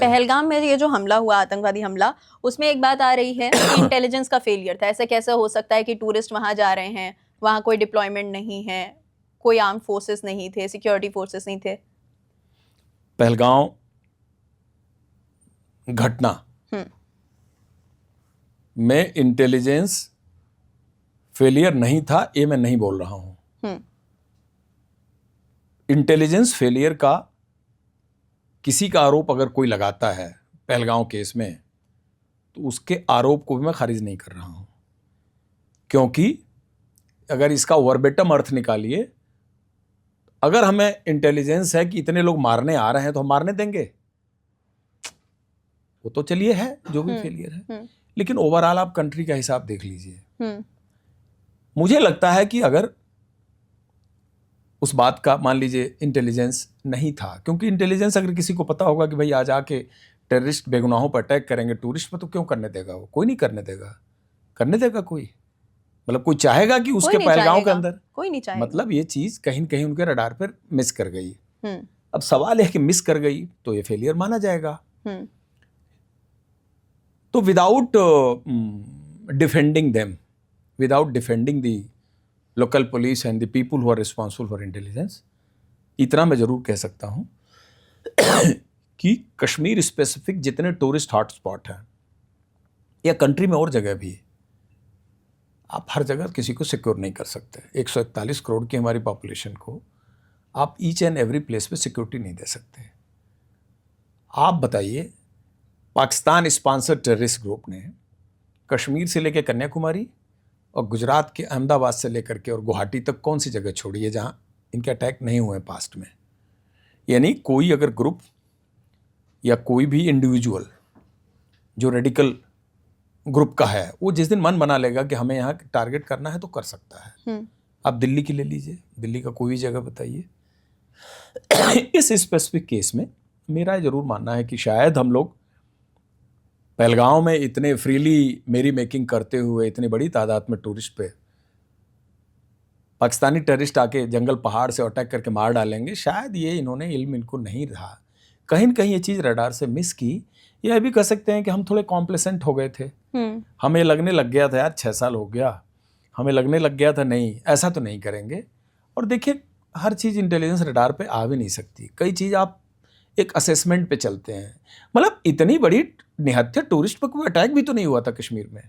पहलगाम में ये जो हमला हुआ, आतंकवादी हमला, उसमें एक बात आ रही है कि इंटेलिजेंस का फेलियर था। ऐसा कैसे हो सकता है कि टूरिस्ट वहां जा रहे हैं, वहां कोई डिप्लॉयमेंट नहीं है, कोई आर्म फोर्सेस नहीं थे, सिक्योरिटी फोर्सेस नहीं थे? पहलगांव घटना में इंटेलिजेंस फेलियर नहीं था, ये मैं नहीं बोल रहा हूं। इंटेलिजेंस फेलियर का किसी का आरोप अगर कोई लगाता है पहलगांव केस में, तो उसके आरोप को भी मैं खारिज नहीं कर रहा हूं, क्योंकि अगर इसका वर्बेटम अर्थ निकालिए, अगर हमें इंटेलिजेंस है कि इतने लोग मारने आ रहे हैं तो हम मारने देंगे? वो तो चलिए है जो भी फेलियर है, लेकिन ओवरऑल आप कंट्री का हिसाब देख लीजिए। मुझे लगता है कि अगर उस बात का मान लीजिए इंटेलिजेंस नहीं था, क्योंकि इंटेलिजेंस अगर किसी को पता होगा कि भाई आज आके टेररिस्ट बेगुनाहों पर अटैक करेंगे टूरिस्ट पर, तो क्यों करने देगा? वो कोई नहीं करने देगा। करने देगा कोई? मतलब कोई चाहेगा कि उसके पहलगांव के अंदर? कोई नहीं चाहेगा। मतलब ये चीज कहीं न कहीं उनके रडार पर मिस कर गई। अब सवाल है कि मिस कर गई तो ये फेलियर माना जाएगा। तो without defending them, without defending the local police and the people who are responsible for intelligence, इतना मैं जरूर कह सकता हूं कि कश्मीर स्पेसिफिक जितने टूरिस्ट हॉटस्पॉट हैं या कंट्री में और जगह भी, आप हर जगह किसी को सिक्योर नहीं कर सकते। 141 करोड़ की हमारी पॉपुलेशन को आप ईच एंड एवरी प्लेस पे सिक्योरिटी नहीं दे सकते। आप बताइए, पाकिस्तान स्पॉन्सर्ड टेररिस्ट ग्रुप ने कश्मीर से लेकर कन्याकुमारी और गुजरात के अहमदाबाद से लेकर के और गुवाहाटी तक कौन सी जगह छोड़ी है जहां इनके अटैक नहीं हुए पास्ट में? यानी कोई अगर ग्रुप या कोई भी इंडिविजुअल जो रेडिकल ग्रुप का है, वो जिस दिन मन बना लेगा कि हमें यहाँ टारगेट करना है तो कर सकता है। आप दिल्ली की ले लीजिए, दिल्ली का कोई भी जगह बताइए। इस स्पेसिफिक केस में मेरा जरूर मानना है कि शायद हम लोग पहलगांव में इतने फ्रीली मेरी मेकिंग करते हुए इतनी बड़ी तादाद में टूरिस्ट पे पाकिस्तानी टेररिस्ट आके जंगल पहाड़ से अटैक करके मार डालेंगे, शायद ये इन्होंने इल्म इनको नहीं रहा। कहीं न कहीं ये चीज़ रडार से मिस की। यह भी कह सकते हैं कि हम थोड़े कॉम्प्लेसेंट हो गए थे। हमें लगने लग गया था यार 6 साल हो गया, हमें लगने लग गया था नहीं ऐसा तो नहीं करेंगे। और देखिए, हर चीज़ इंटेलिजेंस रडार पे आ भी नहीं सकती। कई चीज़ आप एक असेसमेंट पे चलते हैं। मतलब इतनी बड़ी निहत्थे टूरिस्ट पर कोई अटैक भी तो नहीं हुआ था कश्मीर में।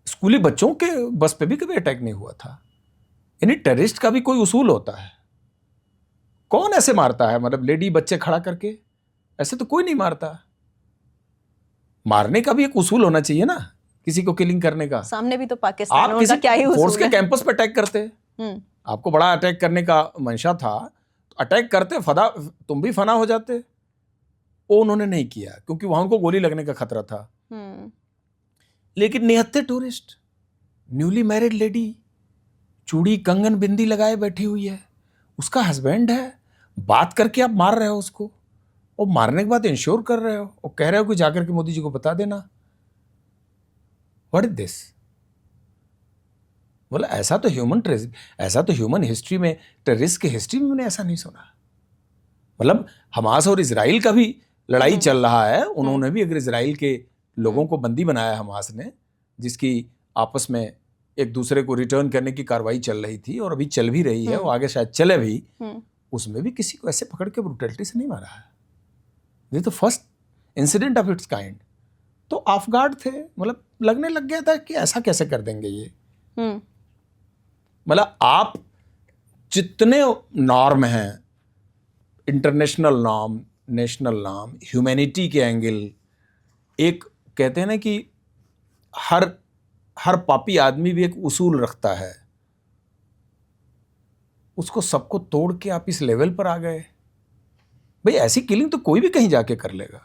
स्कूली बच्चों के बस पे भी कभी अटैक नहीं हुआ था। यानी टेररिस्ट का भी कोई उसूल होता है। कौन ऐसे मारता है? मतलब लेडी बच्चे खड़ा करके ऐसे तो कोई नहीं मारता। मारने का भी एक उसूल होना चाहिए ना, किसी को किलिंग करने का। सामने भी तो पाकिस्तान आप किसी क्या ही फोर्स के कैंपस पे अटैक करते, आपको बड़ा अटैक करने का मंशा था तो अटैक करते, फदा तुम भी फना हो जाते। वो उन्होंने नहीं किया क्योंकि वहां को गोली लगने का खतरा था। लेकिन निहत्थे टूरिस्ट, न्यूली मैरिड लेडी, चूड़ी कंगन बिंदी लगाए बैठी हुई है, उसका हस्बैंड है, बात करके आप मार रहे हो उसको, और मारने के बाद इंश्योर कर रहे हो और कह रहे हो कि जाकर के मोदी जी को बता देना। What is this? बोला ऐसा तो ह्यूमन हिस्ट्री में, टेररिस्ट की हिस्ट्री में मैंने ऐसा नहीं सुना। मतलब हमास और इजराइल का भी लड़ाई चल रहा है, उन्होंने भी अगर इजराइल के लोगों को बंदी बनाया हमास ने, जिसकी आपस में एक दूसरे को रिटर्न करने की कार्रवाई चल रही थी और अभी चल भी रही है, वो आगे शायद चले भी, उसमें भी किसी को ऐसे पकड़ के ब्रूटलिटी से नहीं मारा है। ये तो first incident of its kind. तो ऑफ गार्ड थे, मतलब लगने लग गया था कि ऐसा कैसे कर देंगे ये। मतलब आप जितने नॉर्म हैं, international norm, national norm, humanity के एंगल, एक कहते हैं ना कि हर पापी आदमी भी एक उसूल रखता है, उसको सबको तोड़ के आप इस लेवल पर आ गए। भाई ऐसी किलिंग तो कोई भी कहीं जाके कर लेगा।